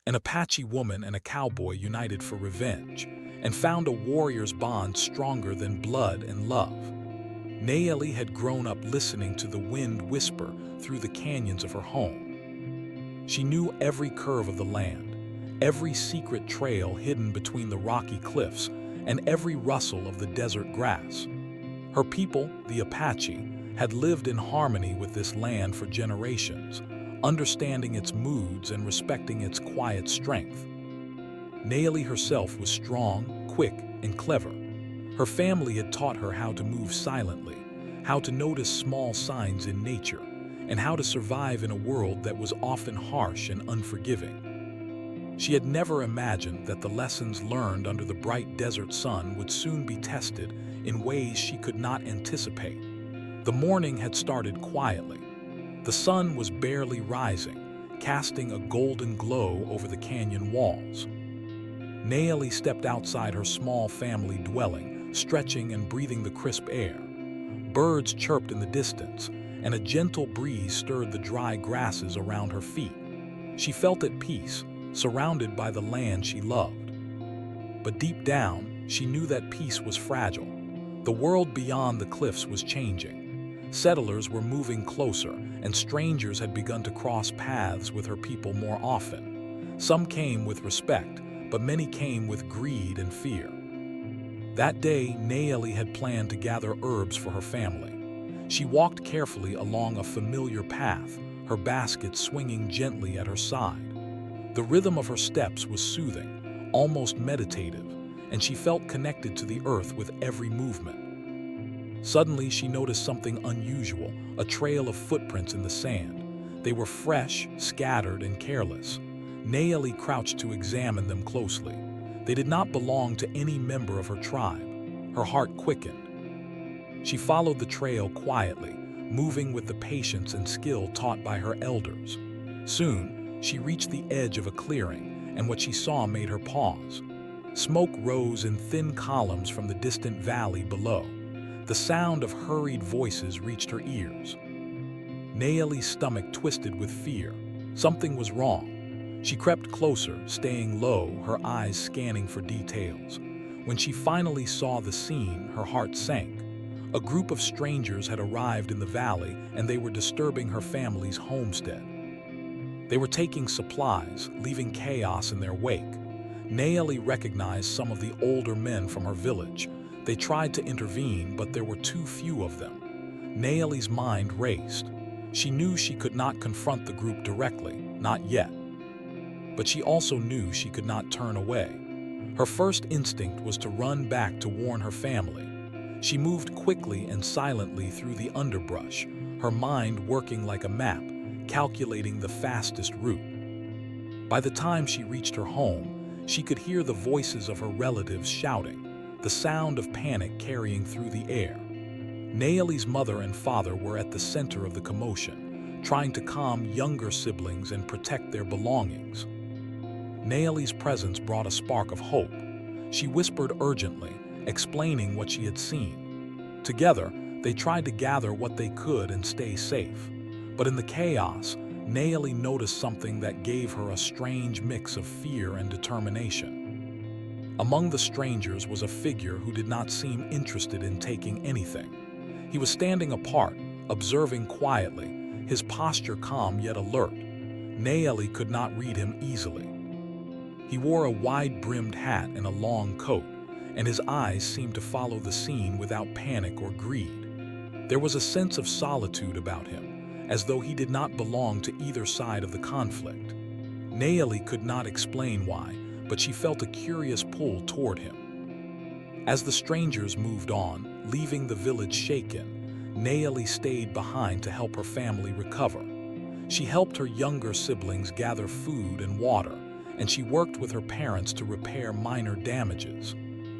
An Apache woman and a cowboy united for revenge and found a warrior's bond stronger than blood and love. Nayeli had grown up listening to the wind whisper through the canyons of her home. She knew every curve of the land, every secret trail hidden between the rocky cliffs, and every rustle of the desert grass. Her people, the Apache, had lived in harmony with this land for generations, understanding its moods and respecting its quiet strength. Nayeli herself was strong, quick, and clever. Her family had taught her how to move silently, how to notice small signs in nature, and how to survive in a world that was often harsh and unforgiving. She had never imagined that the lessons learned under the bright desert sun would soon be tested in ways she could not anticipate. The morning had started quietly. The sun was barely rising, casting a golden glow over the canyon walls. Nayeli stepped outside her small family dwelling, stretching and breathing the crisp air. Birds chirped in the distance, and a gentle breeze stirred the dry grasses around her feet. She felt at peace, surrounded by the land she loved. But deep down, she knew that peace was fragile. The world beyond the cliffs was changing. Settlers were moving closer, and strangers had begun to cross paths with her people more often. Some came with respect, but many came with greed and fear. That day, Nayeli had planned to gather herbs for her family. She walked carefully along a familiar path, her basket swinging gently at her side. The rhythm of her steps was soothing, almost meditative, and she felt connected to the earth with every movement. Suddenly, she noticed something unusual, a trail of footprints in the sand. They were fresh, scattered, and careless. Nayeli crouched to examine them closely. They did not belong to any member of her tribe. Her heart quickened. She followed the trail quietly, moving with the patience and skill taught by her elders. Soon, she reached the edge of a clearing, and what she saw made her pause. Smoke rose in thin columns from the distant valley below. The sound of hurried voices reached her ears. Nayeli's stomach twisted with fear. Something was wrong. She crept closer, staying low, her eyes scanning for details. When she finally saw the scene, her heart sank. A group of strangers had arrived in the valley, and they were disturbing her family's homestead. They were taking supplies, leaving chaos in their wake. Nayeli recognized some of the older men from her village. They tried to intervene, but there were too few of them. Nayeli's mind raced. She knew she could not confront the group directly, not yet. But she also knew she could not turn away. Her first instinct was to run back to warn her family. She moved quickly and silently through the underbrush, her mind working like a map, calculating the fastest route. By the time she reached her home, she could hear the voices of her relatives shouting, the sound of panic carrying through the air. Nayeli's mother and father were at the center of the commotion, trying to calm younger siblings and protect their belongings. Nayeli's presence brought a spark of hope. She whispered urgently, explaining what she had seen. Together, they tried to gather what they could and stay safe. But in the chaos, Nayeli noticed something that gave her a strange mix of fear and determination. Among the strangers was a figure who did not seem interested in taking anything. He was standing apart, observing quietly, his posture calm yet alert. Nayeli could not read him easily. He wore a wide-brimmed hat and a long coat, and his eyes seemed to follow the scene without panic or greed. There was a sense of solitude about him, as though he did not belong to either side of the conflict. Nayeli could not explain why, but she felt a curious pull toward him. As the strangers moved on, leaving the village shaken, Nayeli stayed behind to help her family recover. She helped her younger siblings gather food and water, and she worked with her parents to repair minor damages.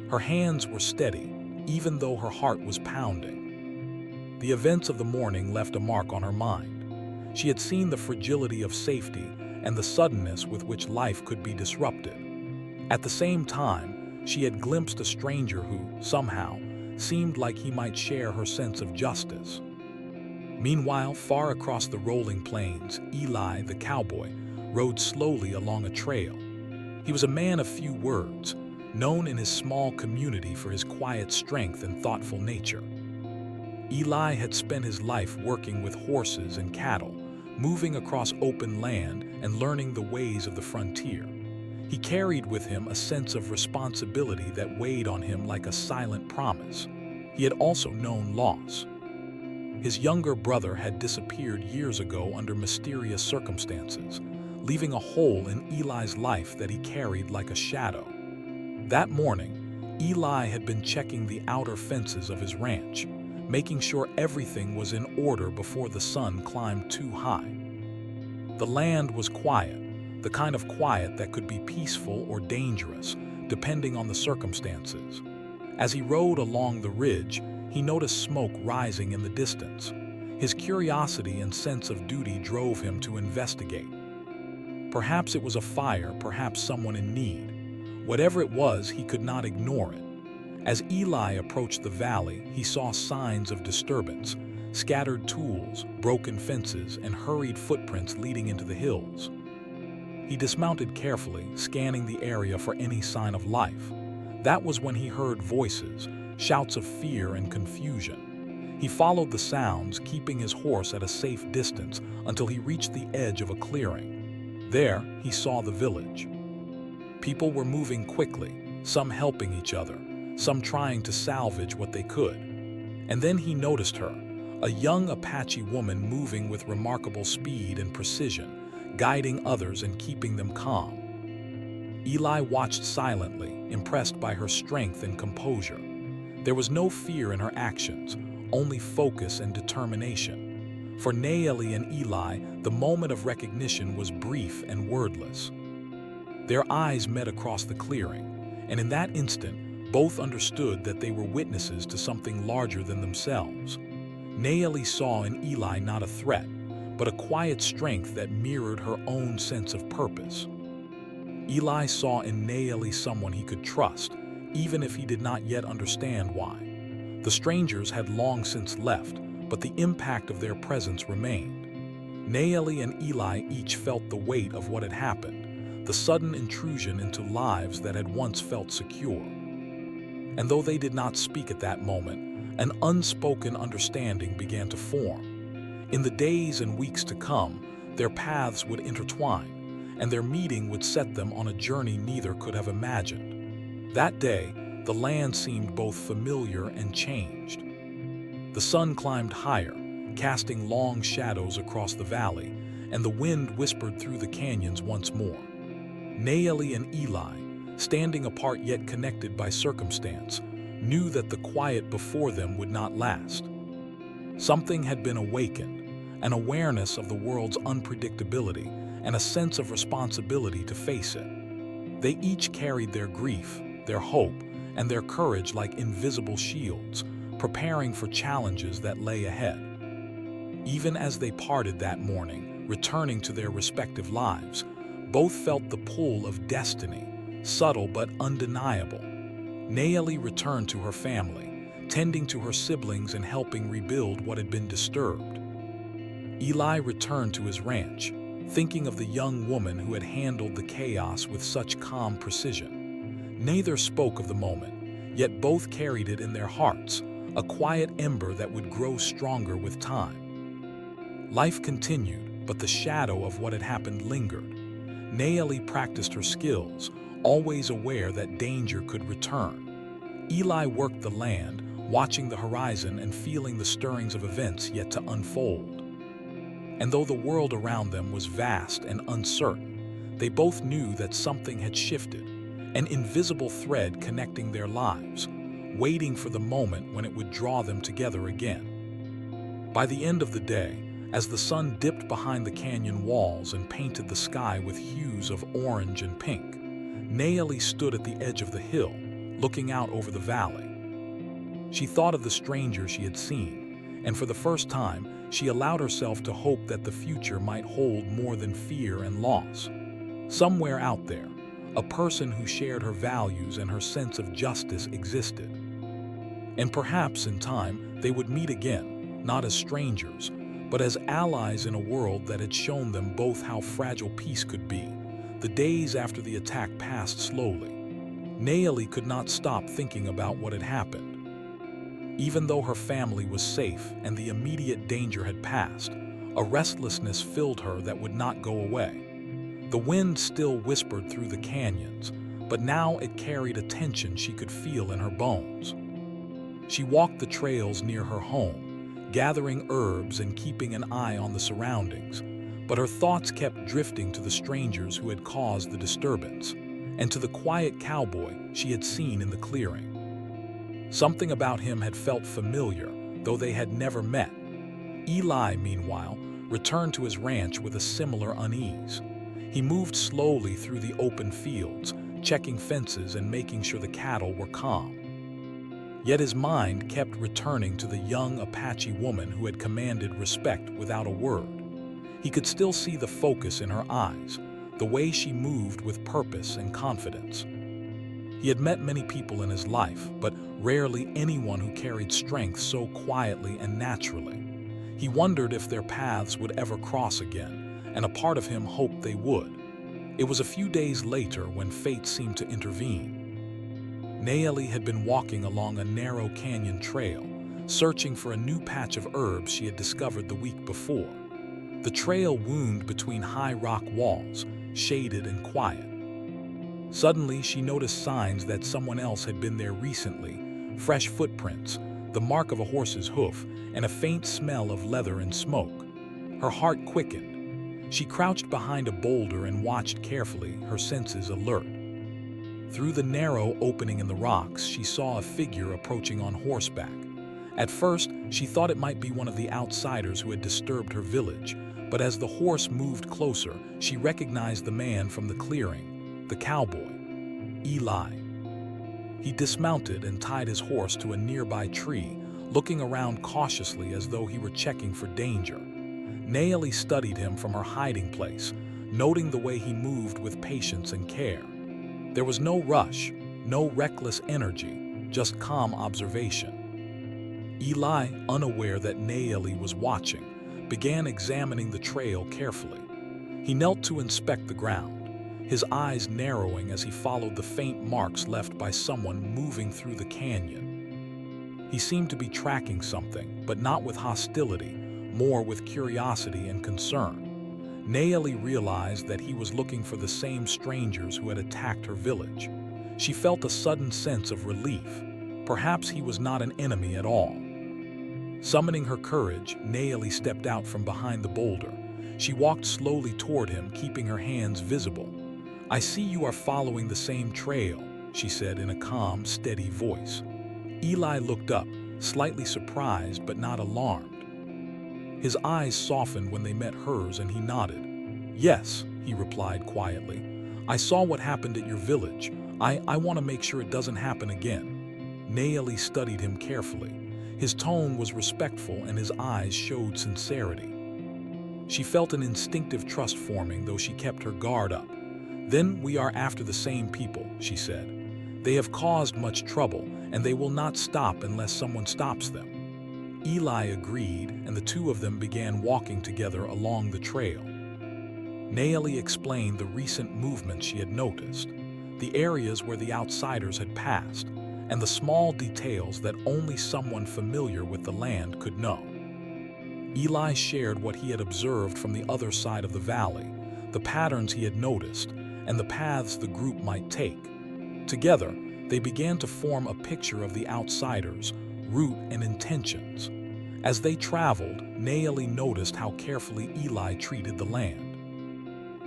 Her hands were steady, even though her heart was pounding. The events of the morning left a mark on her mind. She had seen the fragility of safety and the suddenness with which life could be disrupted. At the same time, she had glimpsed a stranger who, somehow, seemed like he might share her sense of justice. Meanwhile, far across the rolling plains, Eli, the cowboy, rode slowly along a trail. He was a man of few words, known in his small community for his quiet strength and thoughtful nature. Eli had spent his life working with horses and cattle, moving across open land and learning the ways of the frontier. He carried with him a sense of responsibility that weighed on him like a silent promise. He had also known loss. His younger brother had disappeared years ago under mysterious circumstances, leaving a hole in Eli's life that he carried like a shadow. That morning, Eli had been checking the outer fences of his ranch, making sure everything was in order before the sun climbed too high. The land was quiet, the kind of quiet that could be peaceful or dangerous, depending on the circumstances. As he rode along the ridge, he noticed smoke rising in the distance. His curiosity and sense of duty drove him to investigate. Perhaps it was a fire, perhaps someone in need. Whatever it was, he could not ignore it. As Eli approached the valley, he saw signs of disturbance, scattered tools, broken fences, and hurried footprints leading into the hills. He dismounted carefully, scanning the area for any sign of life. That was when he heard voices, shouts of fear and confusion. He followed the sounds, keeping his horse at a safe distance until he reached the edge of a clearing. There, he saw the village. People were moving quickly, some helping each other, some trying to salvage what they could. And then he noticed her, a young Apache woman moving with remarkable speed and precision, guiding others and keeping them calm. Eli watched silently, impressed by her strength and composure. There was no fear in her actions, only focus and determination. For Nayeli and Eli, the moment of recognition was brief and wordless. Their eyes met across the clearing, and in that instant, both understood that they were witnesses to something larger than themselves. Nayeli saw in Eli not a threat, but a quiet strength that mirrored her own sense of purpose. Eli saw in Nayeli someone he could trust, even if he did not yet understand why. The strangers had long since left, but the impact of their presence remained. Nayeli and Eli each felt the weight of what had happened, the sudden intrusion into lives that had once felt secure. And though they did not speak at that moment, an unspoken understanding began to form. In the days and weeks to come, their paths would intertwine, and their meeting would set them on a journey neither could have imagined. That day, the land seemed both familiar and changed. The sun climbed higher, casting long shadows across the valley, and the wind whispered through the canyons once more. Nayeli and Eli, standing apart yet connected by circumstance, knew that the quiet before them would not last. Something had been awakened, an awareness of the world's unpredictability and a sense of responsibility to face it. They each carried their grief, their hope, and their courage like invisible shields, preparing for challenges that lay ahead. Even as they parted that morning, returning to their respective lives, both felt the pull of destiny, subtle but undeniable. Nayeli returned to her family, tending to her siblings and helping rebuild what had been disturbed. Eli returned to his ranch, thinking of the young woman who had handled the chaos with such calm precision. Neither spoke of the moment, yet both carried it in their hearts, a quiet ember that would grow stronger with time. Life continued, but the shadow of what had happened lingered. Nayeli practiced her skills, always aware that danger could return. Eli worked the land, watching the horizon and feeling the stirrings of events yet to unfold. And though the world around them was vast and uncertain, they both knew that something had shifted, an invisible thread connecting their lives, waiting for the moment when it would draw them together again. By the end of the day, as the sun dipped behind the canyon walls and painted the sky with hues of orange and pink, Nayeli stood at the edge of the hill, looking out over the valley. She thought of the stranger she had seen, and for the first time, she allowed herself to hope that the future might hold more than fear and loss. Somewhere out there, a person who shared her values and her sense of justice existed. And perhaps in time, they would meet again, not as strangers, but as allies in a world that had shown them both how fragile peace could be. The days after the attack passed slowly. Nayeli could not stop thinking about what had happened. Even though her family was safe and the immediate danger had passed, a restlessness filled her that would not go away. The wind still whispered through the canyons, but now it carried a tension she could feel in her bones. She walked the trails near her home, gathering herbs and keeping an eye on the surroundings, but her thoughts kept drifting to the strangers who had caused the disturbance, and to the quiet cowboy she had seen in the clearing. Something about him had felt familiar, though they had never met. Eli, meanwhile, returned to his ranch with a similar unease. He moved slowly through the open fields, checking fences and making sure the cattle were calm. Yet his mind kept returning to the young Apache woman who had commanded respect without a word. He could still see the focus in her eyes, the way she moved with purpose and confidence. He had met many people in his life, but rarely anyone who carried strength so quietly and naturally. He wondered if their paths would ever cross again, and a part of him hoped they would. It was a few days later when fate seemed to intervene. Nayeli had been walking along a narrow canyon trail, searching for a new patch of herbs she had discovered the week before. The trail wound between high rock walls, shaded and quiet. Suddenly, she noticed signs that someone else had been there recently, fresh footprints, the mark of a horse's hoof, and a faint smell of leather and smoke. Her heart quickened. She crouched behind a boulder and watched carefully, her senses alert. Through the narrow opening in the rocks, she saw a figure approaching on horseback. At first, she thought it might be one of the outsiders who had disturbed her village, but as the horse moved closer, she recognized the man from the clearing. The cowboy, Eli. He dismounted and tied his horse to a nearby tree, looking around cautiously as though he were checking for danger. Nayeli studied him from her hiding place, noting the way he moved with patience and care. There was no rush, no reckless energy, just calm observation. Eli, unaware that Nayeli was watching, began examining the trail carefully. He knelt to inspect the ground, his eyes narrowing as he followed the faint marks left by someone moving through the canyon. He seemed to be tracking something, but not with hostility, more with curiosity and concern. Nayeli realized that he was looking for the same strangers who had attacked her village. She felt a sudden sense of relief. Perhaps he was not an enemy at all. Summoning her courage, Nayeli stepped out from behind the boulder. She walked slowly toward him, keeping her hands visible. "I see you are following the same trail," she said in a calm, steady voice. Eli looked up, slightly surprised but not alarmed. His eyes softened when they met hers and he nodded. "Yes," he replied quietly. "I saw what happened at your village. I want to make sure it doesn't happen again." Nayeli studied him carefully. His tone was respectful and his eyes showed sincerity. She felt an instinctive trust forming, though she kept her guard up. "Then we are after the same people," she said. "They have caused much trouble, and they will not stop unless someone stops them." Eli agreed, and the two of them began walking together along the trail. Nayeli explained the recent movements she had noticed, the areas where the outsiders had passed, and the small details that only someone familiar with the land could know. Eli shared what he had observed from the other side of the valley, the patterns he had noticed, and the paths the group might take. Together, they began to form a picture of the outsiders' route and intentions. As they traveled, Nayeli noticed how carefully Eli treated the land.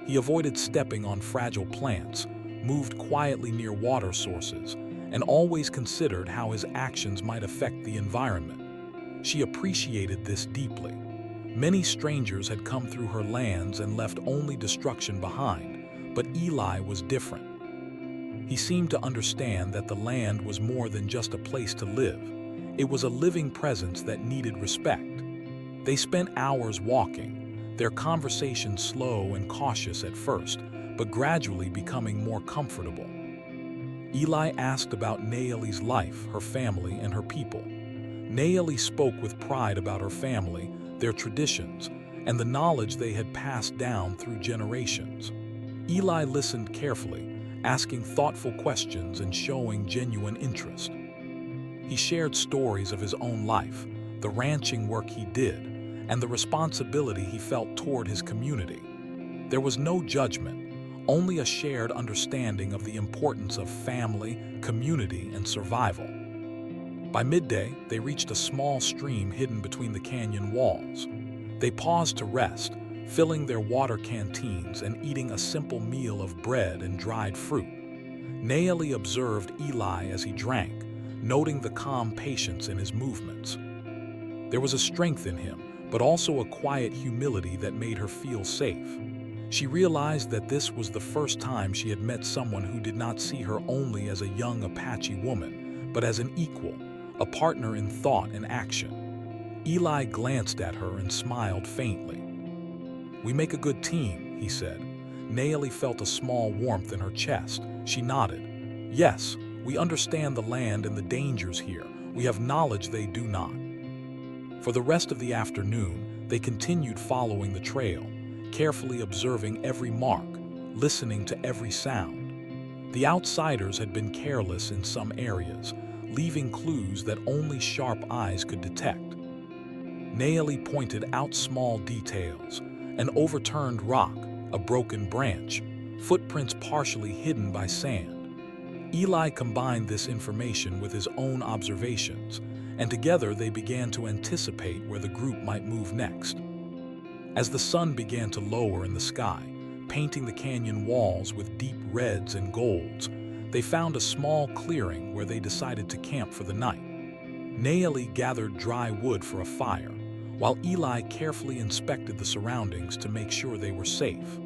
He avoided stepping on fragile plants, moved quietly near water sources, and always considered how his actions might affect the environment. She appreciated this deeply. Many strangers had come through her lands and left only destruction behind, but Eli was different. He seemed to understand that the land was more than just a place to live. It was a living presence that needed respect. They spent hours walking, their conversation slow and cautious at first, but gradually becoming more comfortable. Eli asked about Nayeli's life, her family, and her people. Nayeli spoke with pride about her family, their traditions, and the knowledge they had passed down through generations. Eli listened carefully, asking thoughtful questions and showing genuine interest. He shared stories of his own life, the ranching work he did, and the responsibility he felt toward his community. There was no judgment, only a shared understanding of the importance of family, community, and survival. By midday, they reached a small stream hidden between the canyon walls. They paused to rest, filling their water canteens and eating a simple meal of bread and dried fruit. Naeli observed Eli as he drank, noting the calm patience in his movements. There was a strength in him, but also a quiet humility that made her feel safe. She realized that this was the first time she had met someone who did not see her only as a young Apache woman, but as an equal, a partner in thought and action. Eli glanced at her and smiled faintly. "We make a good team," he said. Naeli felt a small warmth in her chest. She nodded. "Yes, we understand the land and the dangers here. We have knowledge they do not." For the rest of the afternoon, they continued following the trail, carefully observing every mark, listening to every sound. The outsiders had been careless in some areas, leaving clues that only sharp eyes could detect. Naeli pointed out small details: an overturned rock, a broken branch, footprints partially hidden by sand. Eli combined this information with his own observations, and together they began to anticipate where the group might move next. As the sun began to lower in the sky, painting the canyon walls with deep reds and golds, they found a small clearing where they decided to camp for the night. Naeli gathered dry wood for a fire, while Eli carefully inspected the surroundings to make sure they were safe.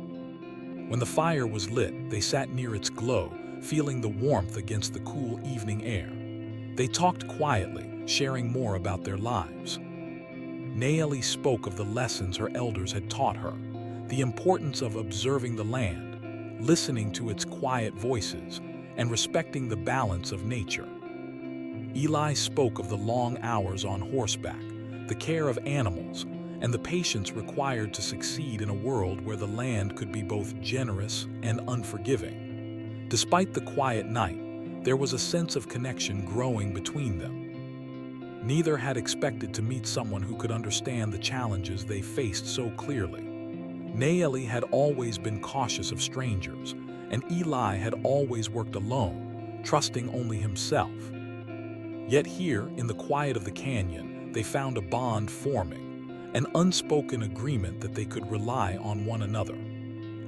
When the fire was lit, they sat near its glow, feeling the warmth against the cool evening air. They talked quietly, sharing more about their lives. Naeli spoke of the lessons her elders had taught her, the importance of observing the land, listening to its quiet voices, and respecting the balance of nature. Eli spoke of the long hours on horseback, the care of animals, and the patience required to succeed in a world where the land could be both generous and unforgiving. Despite the quiet night, there was a sense of connection growing between them. Neither had expected to meet someone who could understand the challenges they faced so clearly. Naeli had always been cautious of strangers, and Eli had always worked alone, trusting only himself. Yet here, in the quiet of the canyon, they found a bond forming, an unspoken agreement that they could rely on one another.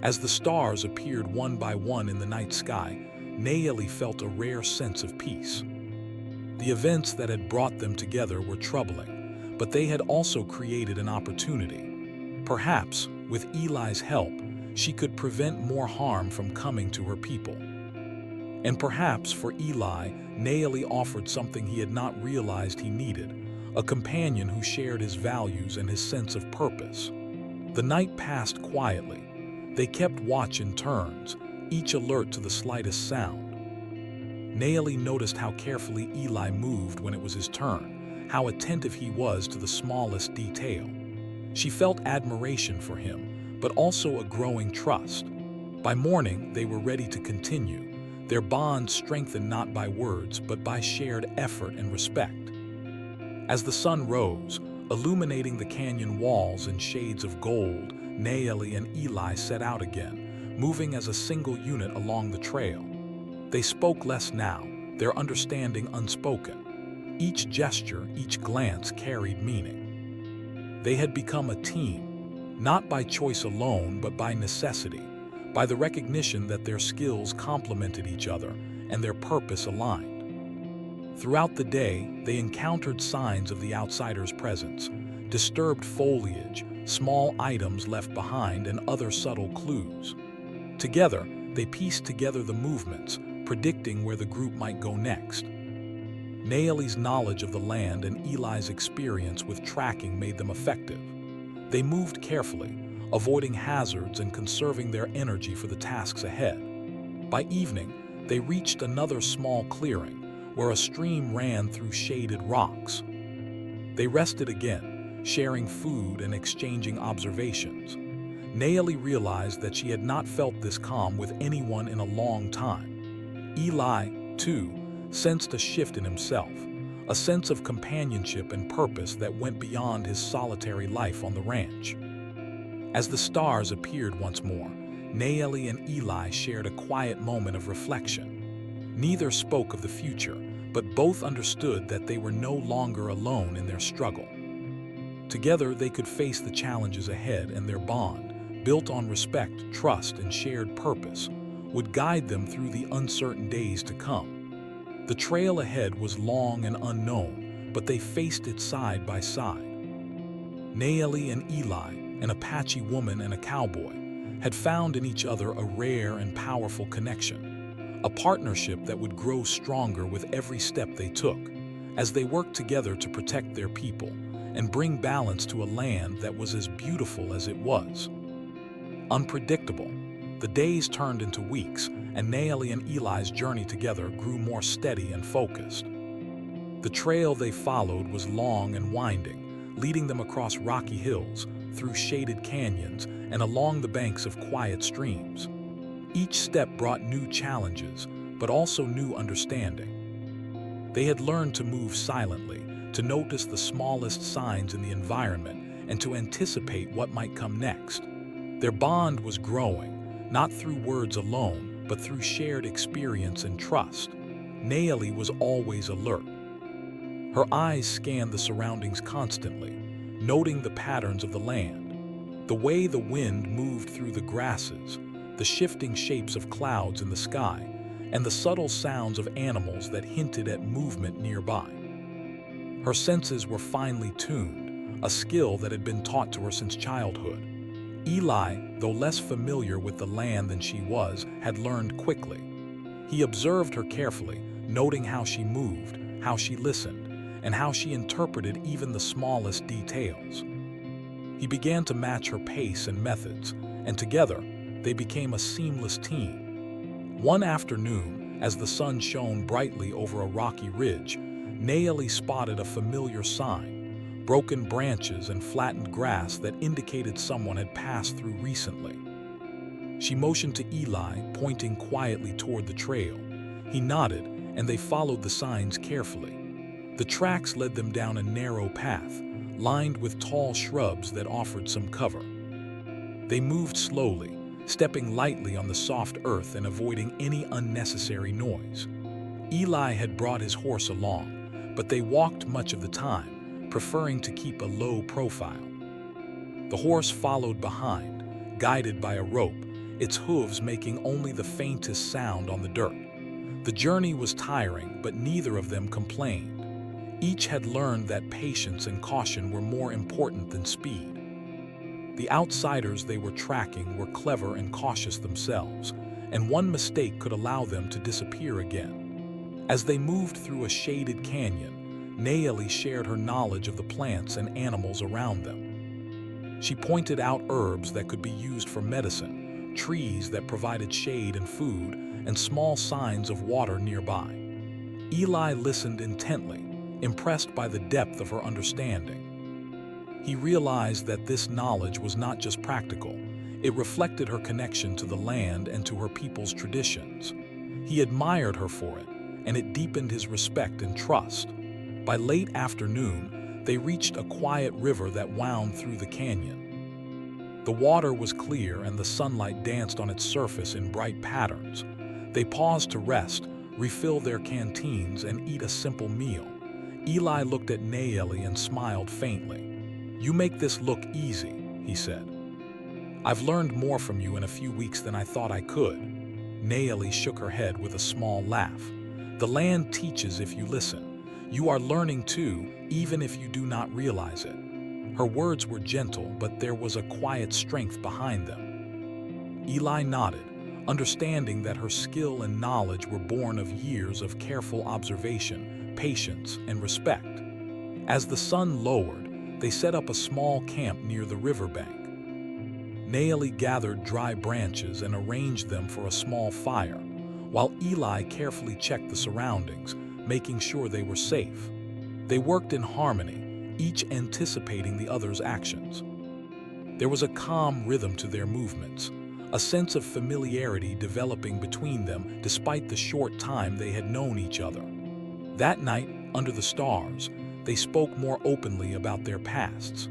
As the stars appeared one by one in the night sky, Naeli felt a rare sense of peace. The events that had brought them together were troubling, but they had also created an opportunity. Perhaps, with Eli's help, she could prevent more harm from coming to her people. And perhaps for Eli, Naeli offered something he had not realized he needed, a companion who shared his values and his sense of purpose. The night passed quietly. They kept watch in turns, each alert to the slightest sound. Naeli noticed how carefully Eli moved when it was his turn, how attentive he was to the smallest detail. She felt admiration for him, but also a growing trust. By morning, they were ready to continue, their bond strengthened not by words, but by shared effort and respect. As the sun rose, illuminating the canyon walls in shades of gold, Naeli and Eli set out again, moving as a single unit along the trail. They spoke less now, their understanding unspoken. Each gesture, each glance carried meaning. They had become a team, not by choice alone, but by necessity, by the recognition that their skills complemented each other and their purpose aligned. Throughout the day, they encountered signs of the outsider's presence: disturbed foliage, small items left behind, and other subtle clues. Together, they pieced together the movements, predicting where the group might go next. Naeli's knowledge of the land and Eli's experience with tracking made them effective. They moved carefully, avoiding hazards and conserving their energy for the tasks ahead. By evening, they reached another small clearing, where a stream ran through shaded rocks. They rested again, sharing food and exchanging observations. Naomi realized that she had not felt this calm with anyone in a long time. Eli, too, sensed a shift in himself, a sense of companionship and purpose that went beyond his solitary life on the ranch. As the stars appeared once more, Naomi and Eli shared a quiet moment of reflection. Neither spoke of the future, but both understood that they were no longer alone in their struggle. Together, they could face the challenges ahead, and their bond, built on respect, trust, and shared purpose, would guide them through the uncertain days to come. The trail ahead was long and unknown, but they faced it side by side. Naomi and Eli, an Apache woman and a cowboy, had found in each other a rare and powerful connection, a partnership that would grow stronger with every step they took, as they worked together to protect their people and bring balance to a land that was as beautiful as it was. Unpredictable, the days turned into weeks, and Naomi and Eli's journey together grew more steady and focused. The trail they followed was long and winding, leading them across rocky hills, through shaded canyons, and along the banks of quiet streams. Each step brought new challenges, but also new understanding. They had learned to move silently, to notice the smallest signs in the environment, and to anticipate what might come next. Their bond was growing, not through words alone, but through shared experience and trust. Naomi was always alert. Her eyes scanned the surroundings constantly, noting the patterns of the land, the way the wind moved through the grasses, the shifting shapes of clouds in the sky, and the subtle sounds of animals that hinted at movement nearby. Her senses were finely tuned, a skill that had been taught to her since childhood. Eli, though less familiar with the land than she was, had learned quickly. He observed her carefully, noting how she moved, how she listened, and how she interpreted even the smallest details. He began to match her pace and methods, and together, they became a seamless team. One afternoon, as the sun shone brightly over a rocky ridge, Naomi spotted a familiar sign, broken branches and flattened grass that indicated someone had passed through recently. She motioned to Eli, pointing quietly toward the trail. He nodded, and they followed the signs carefully. The tracks led them down a narrow path, lined with tall shrubs that offered some cover. They moved slowly, stepping lightly on the soft earth and avoiding any unnecessary noise. Eli had brought his horse along, but they walked much of the time, preferring to keep a low profile. The horse followed behind, guided by a rope, its hooves making only the faintest sound on the dirt. The journey was tiring, but neither of them complained. Each had learned that patience and caution were more important than speed. The outsiders they were tracking were clever and cautious themselves, and one mistake could allow them to disappear again. As they moved through a shaded canyon, Naomi shared her knowledge of the plants and animals around them. She pointed out herbs that could be used for medicine, trees that provided shade and food, and small signs of water nearby. Eli listened intently, impressed by the depth of her understanding. He realized that this knowledge was not just practical, it reflected her connection to the land and to her people's traditions. He admired her for it, and it deepened his respect and trust. By late afternoon, they reached a quiet river that wound through the canyon. The water was clear and the sunlight danced on its surface in bright patterns. They paused to rest, refill their canteens, and eat a simple meal. Eli looked at Naomi and smiled faintly. "You make this look easy," he said. "I've learned more from you in a few weeks than I thought I could." Naomi shook her head with a small laugh. "The land teaches if you listen. You are learning too, even if you do not realize it." Her words were gentle, but there was a quiet strength behind them. Eli nodded, understanding that her skill and knowledge were born of years of careful observation, patience, and respect. As the sun lowered, they set up a small camp near the riverbank. Naomi gathered dry branches and arranged them for a small fire, while Eli carefully checked the surroundings, making sure they were safe. They worked in harmony, each anticipating the other's actions. There was a calm rhythm to their movements, a sense of familiarity developing between them despite the short time they had known each other. That night, under the stars, they spoke more openly about their pasts.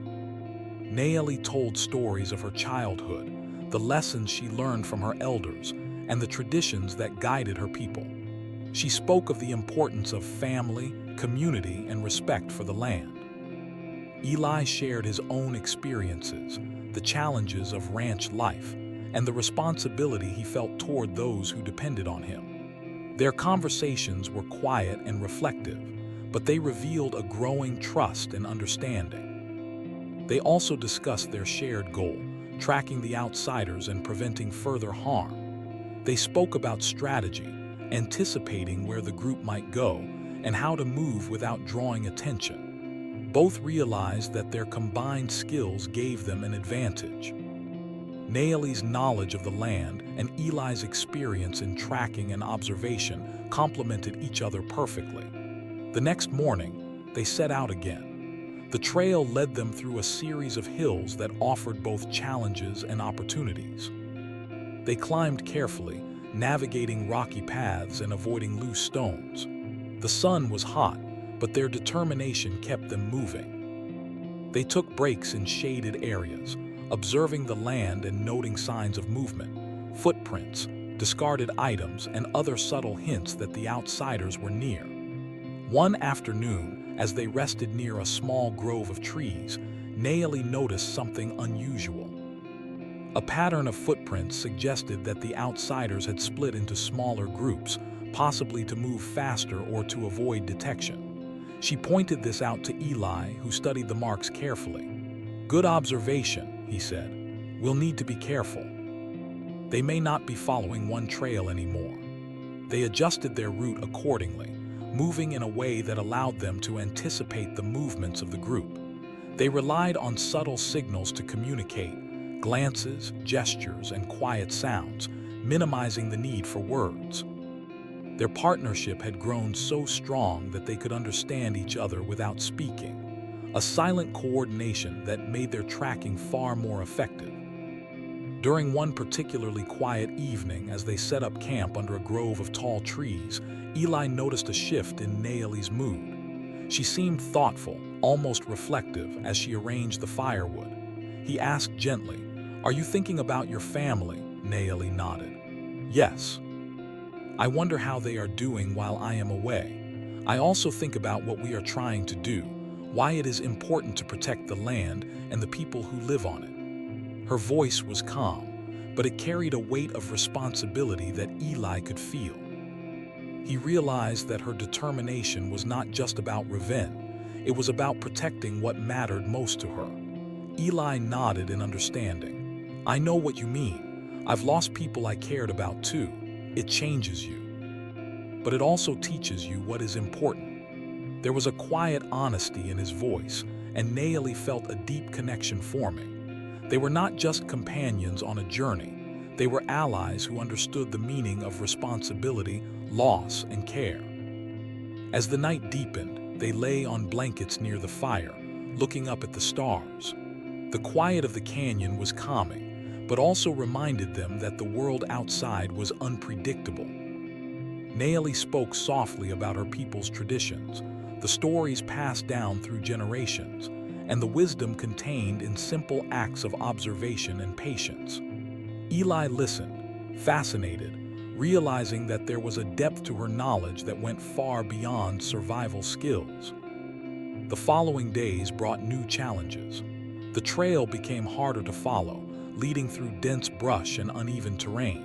Nayeli told stories of her childhood, the lessons she learned from her elders, and the traditions that guided her people. She spoke of the importance of family, community, and respect for the land. Eli shared his own experiences, the challenges of ranch life, and the responsibility he felt toward those who depended on him. Their conversations were quiet and reflective, but they revealed a growing trust and understanding. They also discussed their shared goal, tracking the outsiders and preventing further harm. They spoke about strategy, anticipating where the group might go, and how to move without drawing attention. Both realized that their combined skills gave them an advantage. Nayeli's knowledge of the land and Eli's experience in tracking and observation complemented each other perfectly. The next morning, they set out again. The trail led them through a series of hills that offered both challenges and opportunities. They climbed carefully, navigating rocky paths and avoiding loose stones. The sun was hot, but their determination kept them moving. They took breaks in shaded areas, observing the land and noting signs of movement, footprints, discarded items, and other subtle hints that the outsiders were near. One afternoon, as they rested near a small grove of trees, Nayeli noticed something unusual. A pattern of footprints suggested that the outsiders had split into smaller groups, possibly to move faster or to avoid detection. She pointed this out to Eli, who studied the marks carefully. "Good observation," he said. "We'll need to be careful. They may not be following one trail anymore." They adjusted their route accordingly, moving in a way that allowed them to anticipate the movements of the group. They relied on subtle signals to communicate, glances, gestures, and quiet sounds, minimizing the need for words. Their partnership had grown so strong that they could understand each other without speaking, a silent coordination that made their tracking far more effective. During one particularly quiet evening, as they set up camp under a grove of tall trees, Eli noticed a shift in Nayeli's mood. She seemed thoughtful, almost reflective, as she arranged the firewood. He asked gently, "Are you thinking about your family?" Nayeli nodded. "Yes. I wonder how they are doing while I am away. I also think about what we are trying to do, why it is important to protect the land and the people who live on it." Her voice was calm, but it carried a weight of responsibility that Eli could feel. He realized that her determination was not just about revenge, it was about protecting what mattered most to her. Eli nodded in understanding. "I know what you mean. I've lost people I cared about too. It changes you. But it also teaches you what is important." There was a quiet honesty in his voice, and Nayeli felt a deep connection forming. They were not just companions on a journey. They were allies who understood the meaning of responsibility, loss, and care. As the night deepened, they lay on blankets near the fire, looking up at the stars. The quiet of the canyon was calming, but also reminded them that the world outside was unpredictable. Nayeli spoke softly about her people's traditions, the stories passed down through generations, and the wisdom contained in simple acts of observation and patience. Eli listened, fascinated, realizing that there was a depth to her knowledge that went far beyond survival skills. The following days brought new challenges. The trail became harder to follow, leading through dense brush and uneven terrain.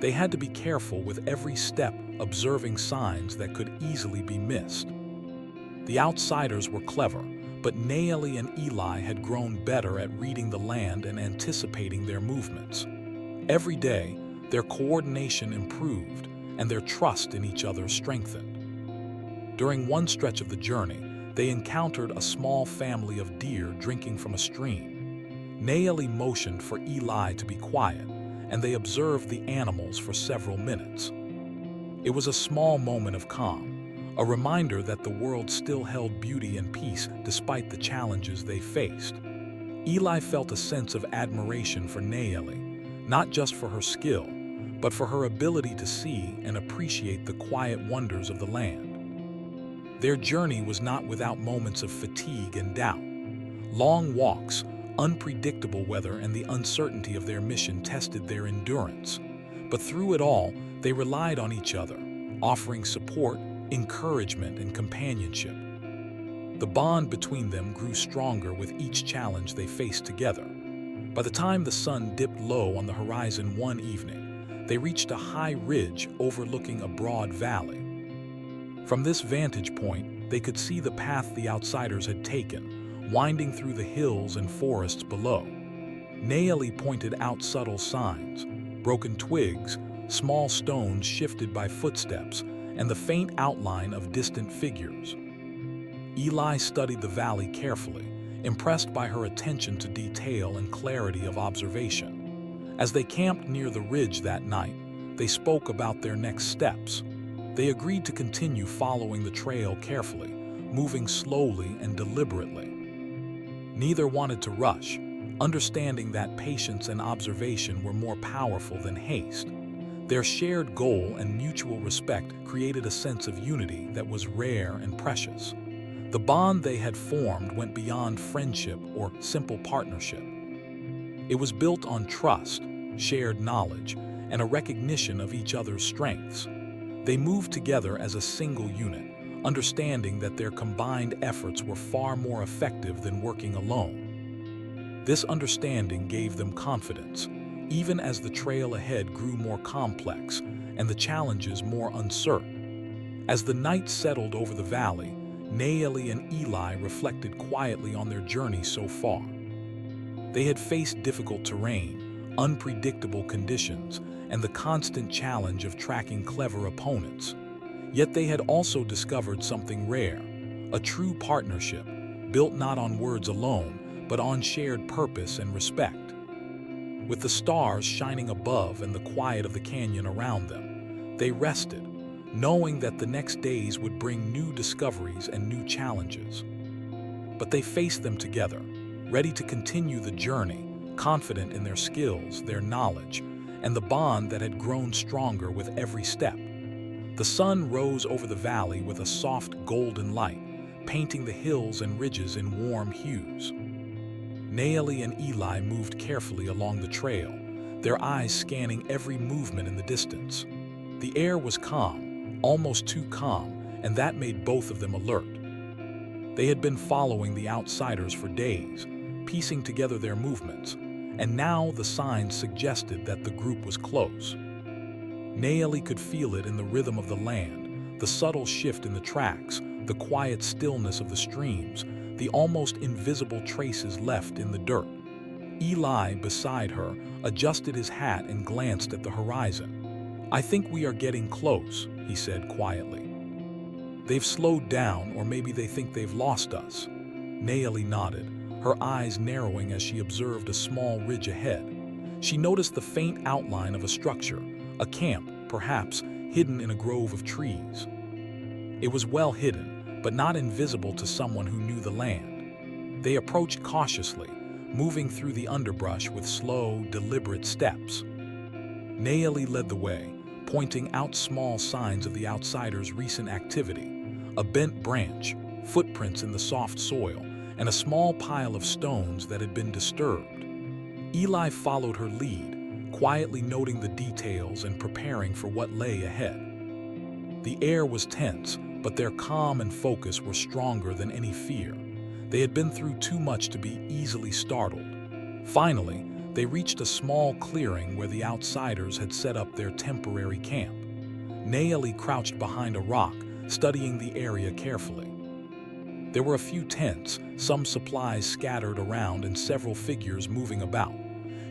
They had to be careful with every step, observing signs that could easily be missed. The outsiders were clever, but Nayeli and Eli had grown better at reading the land and anticipating their movements. Every day, their coordination improved and their trust in each other strengthened. During one stretch of the journey, they encountered a small family of deer drinking from a stream. Nayeli motioned for Eli to be quiet, and they observed the animals for several minutes. It was a small moment of calm, a reminder that the world still held beauty and peace despite the challenges they faced. Eli felt a sense of admiration for Nayeli, not just for her skill, but for her ability to see and appreciate the quiet wonders of the land. Their journey was not without moments of fatigue and doubt. Long walks, unpredictable weather, and the uncertainty of their mission tested their endurance. But through it all, they relied on each other, offering support, encouragement, and companionship. The bond between them grew stronger with each challenge they faced together. By the time the sun dipped low on the horizon one evening, they reached a high ridge overlooking a broad valley. From this vantage point, they could see the path the outsiders had taken, winding through the hills and forests below. Nayeli pointed out subtle signs, broken twigs, small stones shifted by footsteps, and the faint outline of distant figures. Eli studied the valley carefully, impressed by her attention to detail and clarity of observation. As they camped near the ridge that night, they spoke about their next steps. They agreed to continue following the trail carefully, moving slowly and deliberately. Neither wanted to rush, understanding that patience and observation were more powerful than haste. Their shared goal and mutual respect created a sense of unity that was rare and precious. The bond they had formed went beyond friendship or simple partnership. It was built on trust, shared knowledge, and a recognition of each other's strengths. They moved together as a single unit, understanding that their combined efforts were far more effective than working alone. This understanding gave them confidence, even as the trail ahead grew more complex and the challenges more uncertain. As the night settled over the valley, Nayeli and Eli reflected quietly on their journey so far. They had faced difficult terrain, unpredictable conditions, and the constant challenge of tracking clever opponents. Yet they had also discovered something rare, a true partnership, built not on words alone, but on shared purpose and respect. With the stars shining above and the quiet of the canyon around them, they rested, knowing that the next days would bring new discoveries and new challenges. But they faced them together, ready to continue the journey, confident in their skills, their knowledge, and the bond that had grown stronger with every step. The sun rose over the valley with a soft golden light, painting the hills and ridges in warm hues. Nayeli and Eli moved carefully along the trail, their eyes scanning every movement in the distance. The air was calm, almost too calm, and that made both of them alert. They had been following the outsiders for days, piecing together their movements, and now the signs suggested that the group was close. Nayeli could feel it in the rhythm of the land, the subtle shift in the tracks, the quiet stillness of the streams, the almost invisible traces left in the dirt. Eli, beside her, adjusted his hat and glanced at the horizon. "I think we are getting close," he said quietly. "They've slowed down, or maybe they think they've lost us." Nayeli nodded, her eyes narrowing as she observed a small ridge ahead. She noticed the faint outline of a structure, a camp, perhaps, hidden in a grove of trees. It was well hidden, but not invisible to someone who knew the land. They approached cautiously, moving through the underbrush with slow, deliberate steps. Nayeli led the way, pointing out small signs of the outsiders' recent activity: a bent branch, footprints in the soft soil, and a small pile of stones that had been disturbed. Eli followed her lead, quietly noting the details and preparing for what lay ahead. The air was tense, but their calm and focus were stronger than any fear. They had been through too much to be easily startled. Finally, they reached a small clearing where the outsiders had set up their temporary camp. Nayeli crouched behind a rock, studying the area carefully. There were a few tents, some supplies scattered around, and several figures moving about.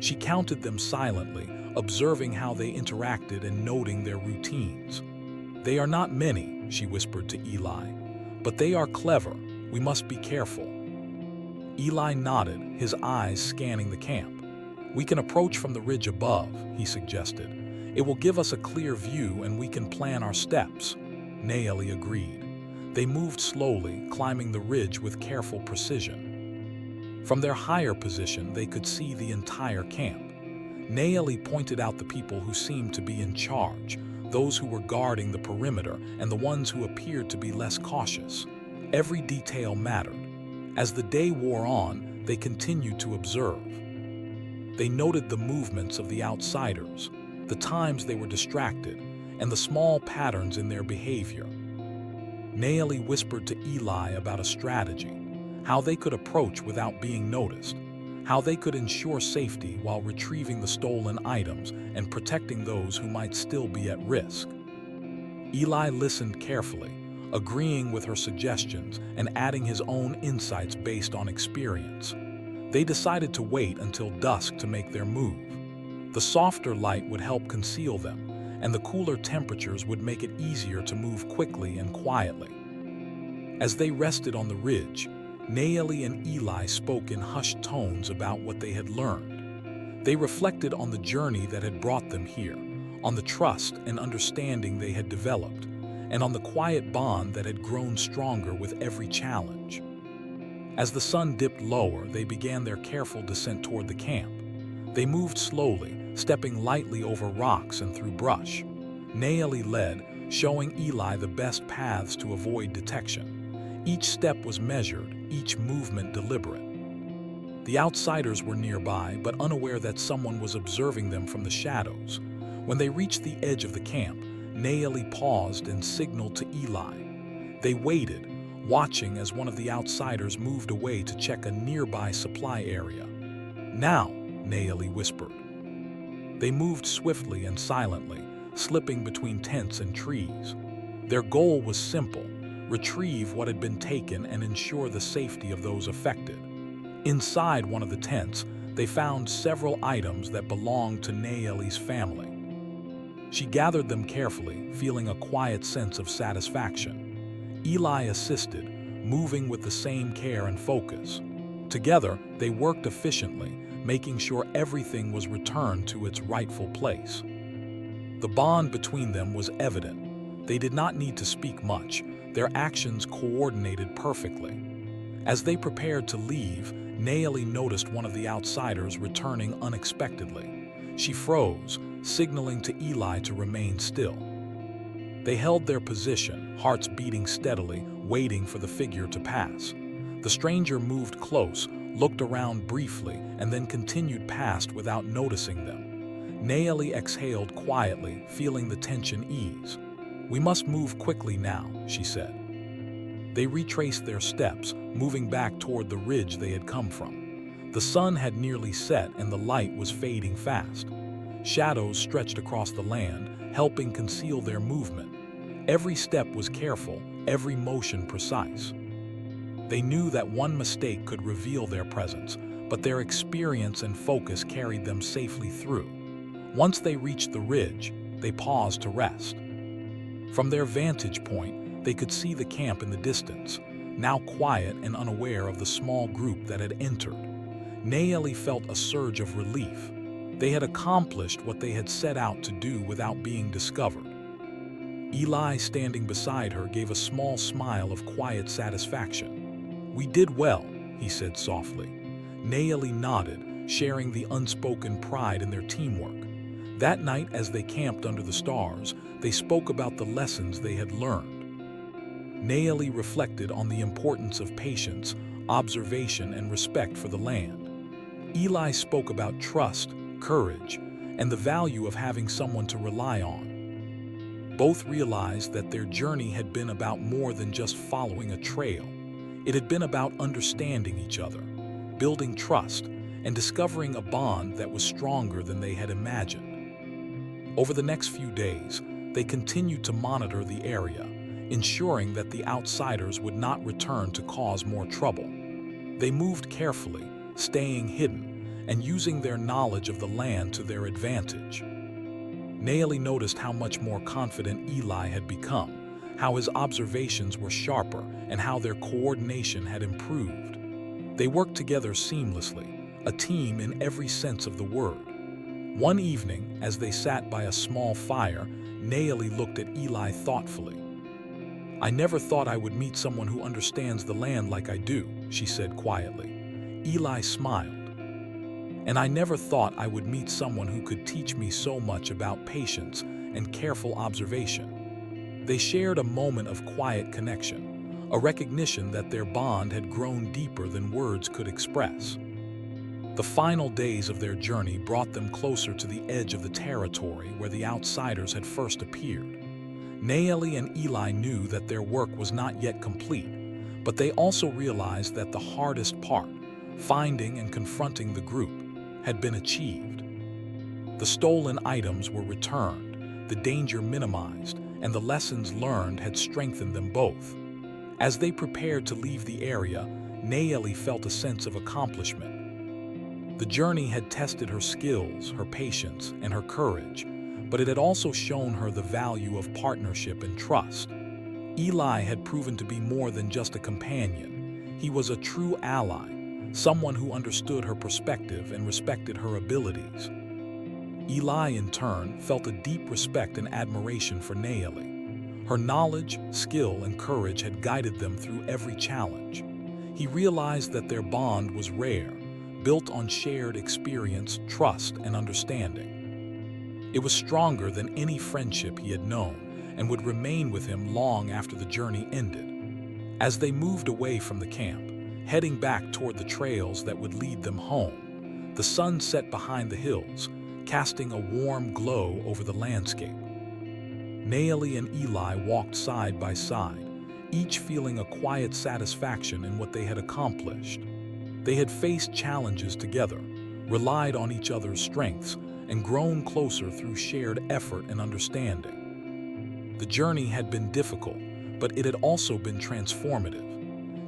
She counted them silently, observing how they interacted and noting their routines. "They are not many," she whispered to Eli, "but they are clever. We must be careful." Eli nodded, his eyes scanning the camp. "We can approach from the ridge above," he suggested. "It will give us a clear view and we can plan our steps." Nayeli agreed. They moved slowly, climbing the ridge with careful precision. From their higher position, they could see the entire camp. Naeli pointed out the people who seemed to be in charge, those who were guarding the perimeter, and the ones who appeared to be less cautious. Every detail mattered. As the day wore on, they continued to observe. They noted the movements of the outsiders, the times they were distracted, and the small patterns in their behavior. Naeli whispered to Eli about a strategy, how they could approach without being noticed, how they could ensure safety while retrieving the stolen items and protecting those who might still be at risk. Eli listened carefully, agreeing with her suggestions and adding his own insights based on experience. They decided to wait until dusk to make their move. The softer light would help conceal them, and the cooler temperatures would make it easier to move quickly and quietly. As they rested on the ridge, Naeli and Eli spoke in hushed tones about what they had learned. They reflected on the journey that had brought them here, on the trust and understanding they had developed, and on the quiet bond that had grown stronger with every challenge. As the sun dipped lower, they began their careful descent toward the camp. They moved slowly, stepping lightly over rocks and through brush. Naeli led, showing Eli the best paths to avoid detection. Each step was measured, each movement deliberate. The outsiders were nearby, but unaware that someone was observing them from the shadows. When they reached the edge of the camp, Naeli paused and signaled to Eli. They waited, watching as one of the outsiders moved away to check a nearby supply area. "Now," Naeli whispered. They moved swiftly and silently, slipping between tents and trees. Their goal was simple: retrieve what had been taken and ensure the safety of those affected. Inside one of the tents, they found several items that belonged to Naeli's family. She gathered them carefully, feeling a quiet sense of satisfaction. Eli assisted, moving with the same care and focus. Together, they worked efficiently, making sure everything was returned to its rightful place. The bond between them was evident. They did not need to speak much. Their actions coordinated perfectly. As they prepared to leave, Naeli noticed one of the outsiders returning unexpectedly. She froze, signaling to Eli to remain still. They held their position, hearts beating steadily, waiting for the figure to pass. The stranger moved close, looked around briefly, and then continued past without noticing them. Naeli exhaled quietly, feeling the tension ease. "We must move quickly now," she said. They retraced their steps, moving back toward the ridge they had come from. The sun had nearly set and the light was fading fast. Shadows stretched across the land, helping conceal their movement. Every step was careful, every motion precise. They knew that one mistake could reveal their presence, but their experience and focus carried them safely through. Once they reached the ridge, they paused to rest. From their vantage point, they could see the camp in the distance, now quiet and unaware of the small group that had entered. Naeli felt a surge of relief. They had accomplished what they had set out to do without being discovered. Eli, standing beside her, gave a small smile of quiet satisfaction. "We did well," he said softly. Naeli nodded, sharing the unspoken pride in their teamwork. That night, as they camped under the stars, they spoke about the lessons they had learned. Naeli reflected on the importance of patience, observation, and respect for the land. Eli spoke about trust, courage, and the value of having someone to rely on. Both realized that their journey had been about more than just following a trail. It had been about understanding each other, building trust, and discovering a bond that was stronger than they had imagined. Over the next few days, they continued to monitor the area, ensuring that the outsiders would not return to cause more trouble. They moved carefully, staying hidden, and using their knowledge of the land to their advantage. Naeli noticed how much more confident Eli had become, how his observations were sharper, and how their coordination had improved. They worked together seamlessly, a team in every sense of the word. One evening, as they sat by a small fire, Naeli looked at Eli thoughtfully. "I never thought I would meet someone who understands the land like I do," she said quietly. Eli smiled. "And I never thought I would meet someone who could teach me so much about patience and careful observation." They shared a moment of quiet connection, a recognition that their bond had grown deeper than words could express. The final days of their journey brought them closer to the edge of the territory where the outsiders had first appeared. Nayeli and Eli knew that their work was not yet complete, but they also realized that the hardest part, finding and confronting the group, had been achieved. The stolen items were returned, the danger minimized, and the lessons learned had strengthened them both. As they prepared to leave the area, Nayeli felt a sense of accomplishment. The journey had tested her skills, her patience, and her courage, but it had also shown her the value of partnership and trust. Eli had proven to be more than just a companion. He was a true ally, someone who understood her perspective and respected her abilities. Eli, in turn, felt a deep respect and admiration for Nayeli. Her knowledge, skill, and courage had guided them through every challenge. He realized that their bond was rare, built on shared experience, trust, and understanding. It was stronger than any friendship he had known and would remain with him long after the journey ended. As they moved away from the camp, heading back toward the trails that would lead them home, the sun set behind the hills, casting a warm glow over the landscape. Nayeli and Eli walked side by side, each feeling a quiet satisfaction in what they had accomplished. They had faced challenges together, relied on each other's strengths, and grown closer through shared effort and understanding. The journey had been difficult, but it had also been transformative.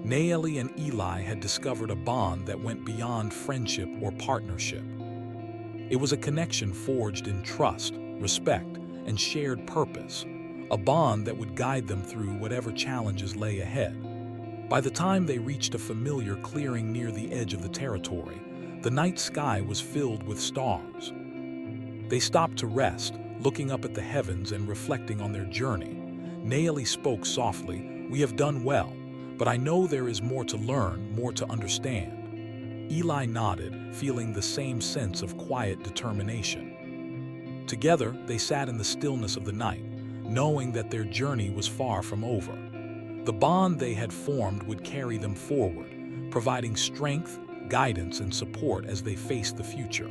Nayeli and Eli had discovered a bond that went beyond friendship or partnership. It was a connection forged in trust, respect, and shared purpose, a bond that would guide them through whatever challenges lay ahead. By the time they reached a familiar clearing near the edge of the territory, the night sky was filled with stars. They stopped to rest, looking up at the heavens and reflecting on their journey. Nayeli spoke softly, "We have done well, but I know there is more to learn, more to understand." Eli nodded, feeling the same sense of quiet determination. Together, they sat in the stillness of the night, knowing that their journey was far from over. The bond they had formed would carry them forward, providing strength, guidance, and support as they faced the future.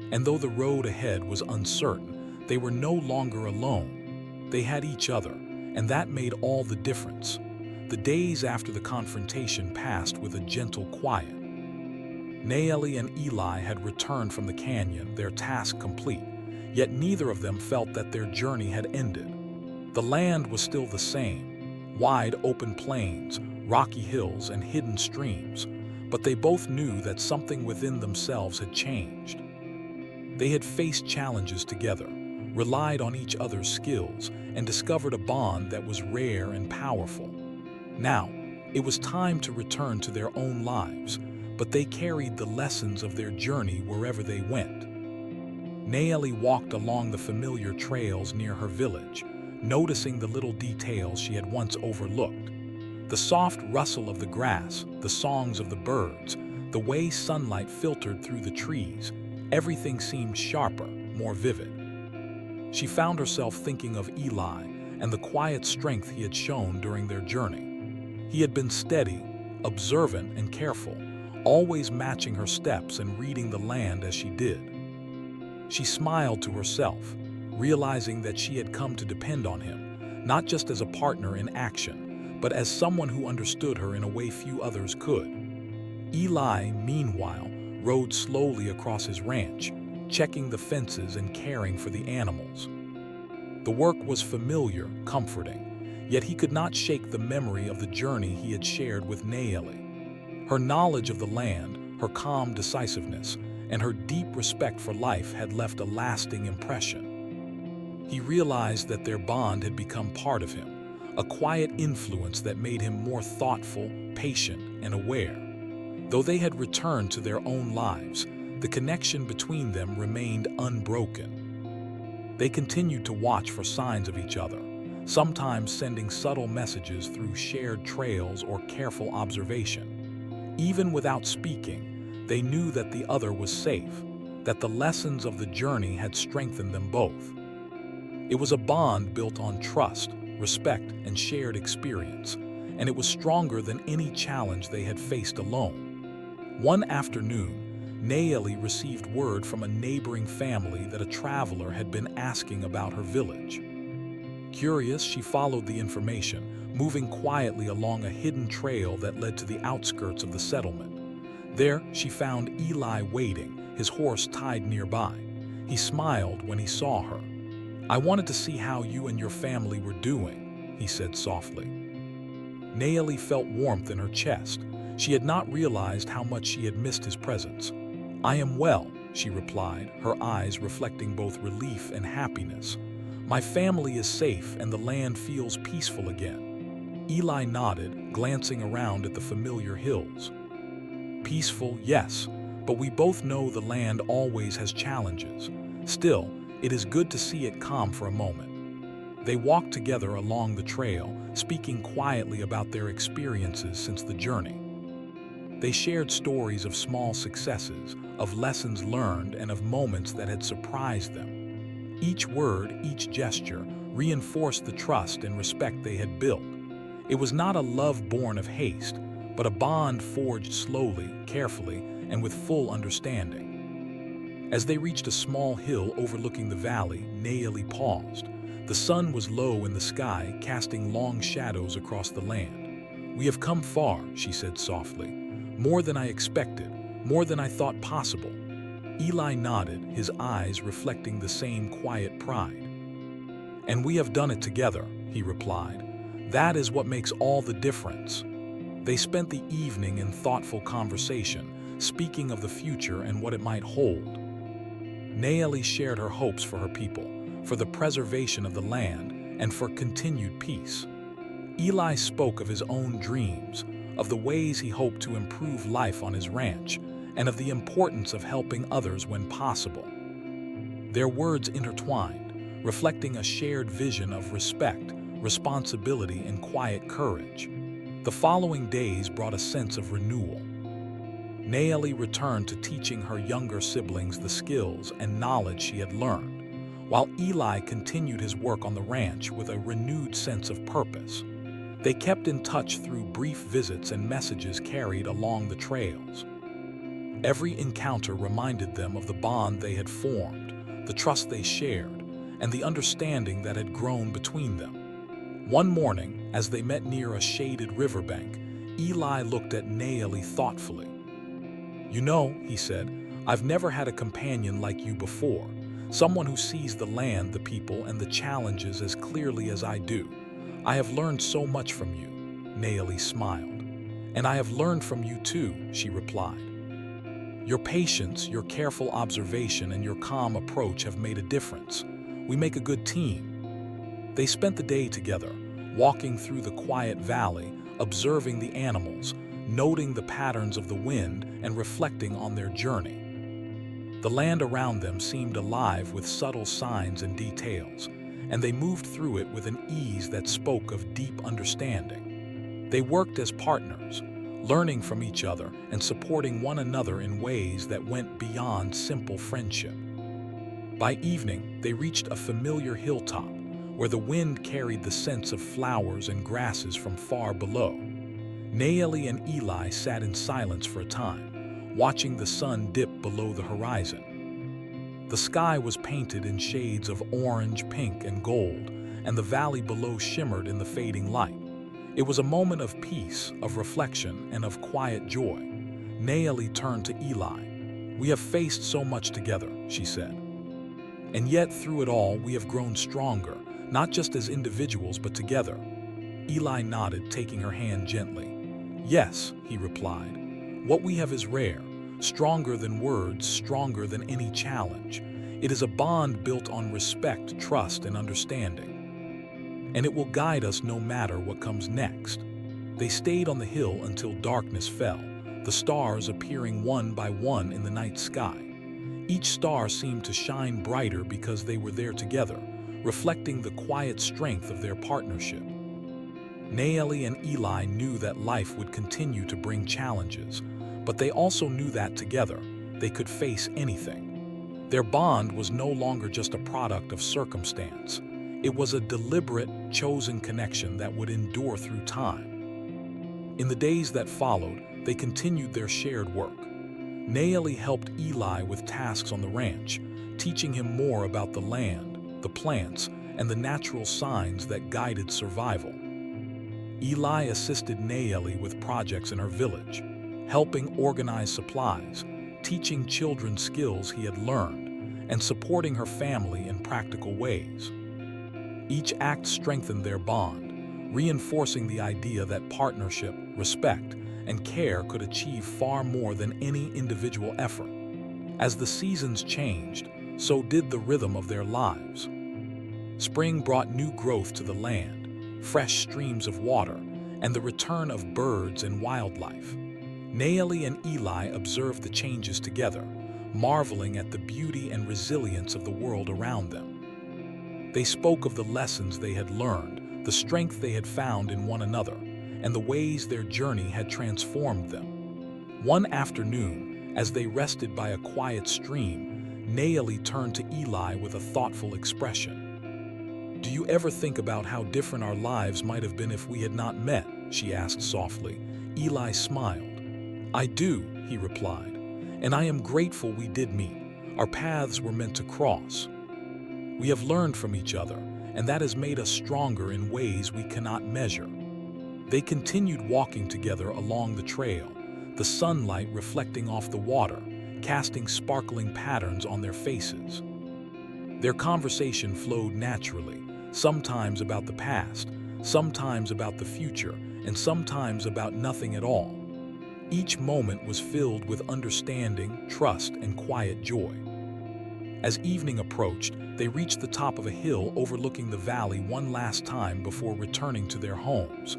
And though the road ahead was uncertain, they were no longer alone. They had each other, and that made all the difference. The days after the confrontation passed with a gentle quiet. Nayeli and Eli had returned from the canyon, their task complete, yet neither of them felt that their journey had ended. The land was still the same. Wide open plains, rocky hills, and hidden streams, but they both knew that something within themselves had changed. They had faced challenges together, relied on each other's skills, and discovered a bond that was rare and powerful. Now, it was time to return to their own lives, but they carried the lessons of their journey wherever they went. Nayeli walked along the familiar trails near her village, noticing the little details she had once overlooked. The soft rustle of the grass, the songs of the birds, the way sunlight filtered through the trees, everything seemed sharper, more vivid. She found herself thinking of Eli and the quiet strength he had shown during their journey. He had been steady, observant, and careful, always matching her steps and reading the land as she did. She smiled to herself, realizing that she had come to depend on him, not just as a partner in action, but as someone who understood her in a way few others could. Eli, meanwhile, rode slowly across his ranch, checking the fences and caring for the animals. The work was familiar, comforting, yet he could not shake the memory of the journey he had shared with Nayeli. Her knowledge of the land, her calm decisiveness, and her deep respect for life had left a lasting impression. He realized that their bond had become part of him, a quiet influence that made him more thoughtful, patient, and aware. Though they had returned to their own lives, the connection between them remained unbroken. They continued to watch for signs of each other, sometimes sending subtle messages through shared trails or careful observation. Even without speaking, they knew that the other was safe, that the lessons of the journey had strengthened them both. It was a bond built on trust, respect, and shared experience, and it was stronger than any challenge they had faced alone. One afternoon, Nayeli received word from a neighboring family that a traveler had been asking about her village. Curious, she followed the information, moving quietly along a hidden trail that led to the outskirts of the settlement. There, she found Eli waiting, his horse tied nearby. He smiled when he saw her. "I wanted to see how you and your family were doing," he said softly. Nayeli felt warmth in her chest. She had not realized how much she had missed his presence. "I am well," she replied, her eyes reflecting both relief and happiness. "My family is safe and the land feels peaceful again." Eli nodded, glancing around at the familiar hills. "Peaceful, yes, but we both know the land always has challenges. Still, it is good to see it calm for a moment." They walked together along the trail, speaking quietly about their experiences since the journey. They shared stories of small successes, of lessons learned, and of moments that had surprised them. Each word, each gesture, reinforced the trust and respect they had built. It was not a love born of haste, but a bond forged slowly, carefully, and with full understanding. As they reached a small hill overlooking the valley, Nayeli paused. The sun was low in the sky, casting long shadows across the land. "We have come far," she said softly. "More than I expected, more than I thought possible." Eli nodded, his eyes reflecting the same quiet pride. "And we have done it together," he replied. "That is what makes all the difference." They spent the evening in thoughtful conversation, speaking of the future and what it might hold. Nayeli shared her hopes for her people, for the preservation of the land, and for continued peace. Eli spoke of his own dreams, of the ways he hoped to improve life on his ranch, and of the importance of helping others when possible. Their words intertwined, reflecting a shared vision of respect, responsibility, and quiet courage. The following days brought a sense of renewal. Nayeli returned to teaching her younger siblings the skills and knowledge she had learned, while Eli continued his work on the ranch with a renewed sense of purpose. They kept in touch through brief visits and messages carried along the trails. Every encounter reminded them of the bond they had formed, the trust they shared, and the understanding that had grown between them. One morning, as they met near a shaded riverbank, Eli looked at Nayeli thoughtfully. "You know," he said, "I've never had a companion like you before, someone who sees the land, the people, and the challenges as clearly as I do. I have learned so much from you." Nayeli smiled. "And I have learned from you too," she replied. "Your patience, your careful observation, and your calm approach have made a difference. We make a good team." They spent the day together, walking through the quiet valley, observing the animals, noting the patterns of the wind, and reflecting on their journey. The land around them seemed alive with subtle signs and details, and they moved through it with an ease that spoke of deep understanding. They worked as partners, learning from each other and supporting one another in ways that went beyond simple friendship. By evening, they reached a familiar hilltop, where the wind carried the scents of flowers and grasses from far below. Nayeli and Eli sat in silence for a time, watching the sun dip below the horizon. The sky was painted in shades of orange, pink, and gold, and the valley below shimmered in the fading light. It was a moment of peace, of reflection, and of quiet joy. Nayeli turned to Eli. "We have faced so much together," she said. "And yet, through it all, we have grown stronger, not just as individuals, but together." Eli nodded, taking her hand gently. "Yes," he replied. "What we have is rare, stronger than words, stronger than any challenge. It is a bond built on respect, trust, and understanding. And it will guide us no matter what comes next." They stayed on the hill until darkness fell, the stars appearing one by one in the night sky. Each star seemed to shine brighter because they were there together, reflecting the quiet strength of their partnership. Nayeli and Eli knew that life would continue to bring challenges, but they also knew that together, they could face anything. Their bond was no longer just a product of circumstance. It was a deliberate, chosen connection that would endure through time. In the days that followed, they continued their shared work. Nayeli helped Eli with tasks on the ranch, teaching him more about the land, the plants, and the natural signs that guided survival. Eli assisted Nayeli with projects in her village, helping organize supplies, teaching children skills he had learned, and supporting her family in practical ways. Each act strengthened their bond, reinforcing the idea that partnership, respect, and care could achieve far more than any individual effort. As the seasons changed, so did the rhythm of their lives. Spring brought new growth to the land, fresh streams of water, and the return of birds and wildlife. Nayeli and Eli observed the changes together, marveling at the beauty and resilience of the world around them. They spoke of the lessons they had learned, the strength they had found in one another, and the ways their journey had transformed them. One afternoon, as they rested by a quiet stream, Nayeli turned to Eli with a thoughtful expression. "Do you ever think about how different our lives might have been if we had not met?" she asked softly. Eli smiled. "I do," he replied, "and I am grateful we did meet. Our paths were meant to cross. We have learned from each other, and that has made us stronger in ways we cannot measure." They continued walking together along the trail, the sunlight reflecting off the water, casting sparkling patterns on their faces. Their conversation flowed naturally, sometimes about the past, sometimes about the future, and sometimes about nothing at all. Each moment was filled with understanding, trust, and quiet joy. As evening approached, they reached the top of a hill overlooking the valley one last time before returning to their homes.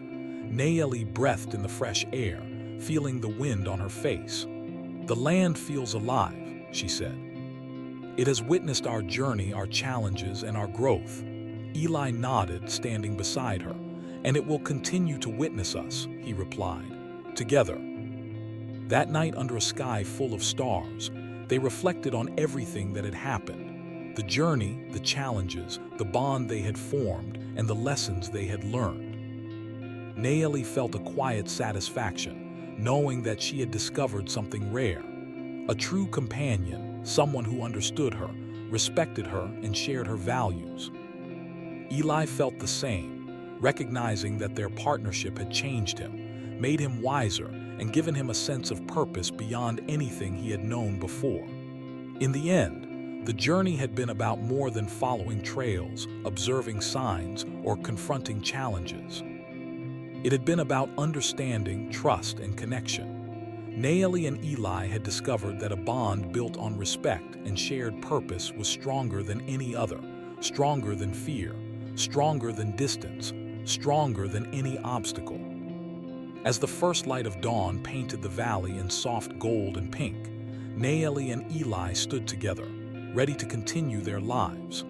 Nayeli breathed in the fresh air, feeling the wind on her face. "The land feels alive," she said. "It has witnessed our journey, our challenges, and our growth." Eli nodded, standing beside her. "And it will continue to witness us," he replied. Together. That night, under a sky full of stars, they reflected on everything that had happened. The journey, the challenges, the bond they had formed, and the lessons they had learned. Nayeli felt a quiet satisfaction, knowing that she had discovered something rare. A true companion, someone who understood her, respected her, and shared her values. Eli felt the same, recognizing that their partnership had changed him, made him wiser, and given him a sense of purpose beyond anything he had known before. In the end, the journey had been about more than following trails, observing signs, or confronting challenges. It had been about understanding, trust, and connection. Nayeli and Eli had discovered that a bond built on respect and shared purpose was stronger than any other, stronger than fear, stronger than distance, stronger than any obstacle. As the first light of dawn painted the valley in soft gold and pink, Nayeli and Eli stood together, ready to continue their lives.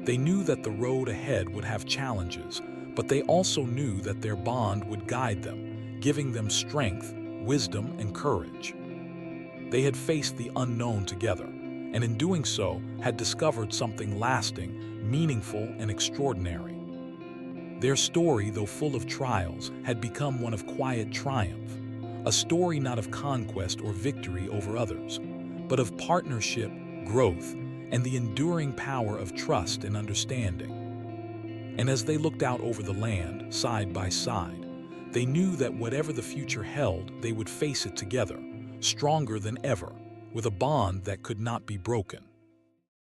They knew that the road ahead would have challenges, but they also knew that their bond would guide them, giving them strength, wisdom, and courage. They had faced the unknown together, and in doing so, had discovered something lasting, meaningful, and extraordinary. Their story, though full of trials, had become one of quiet triumph, a story not of conquest or victory over others, but of partnership, growth, and the enduring power of trust and understanding. And as they looked out over the land, side by side, they knew that whatever the future held, they would face it together, stronger than ever, with a bond that could not be broken.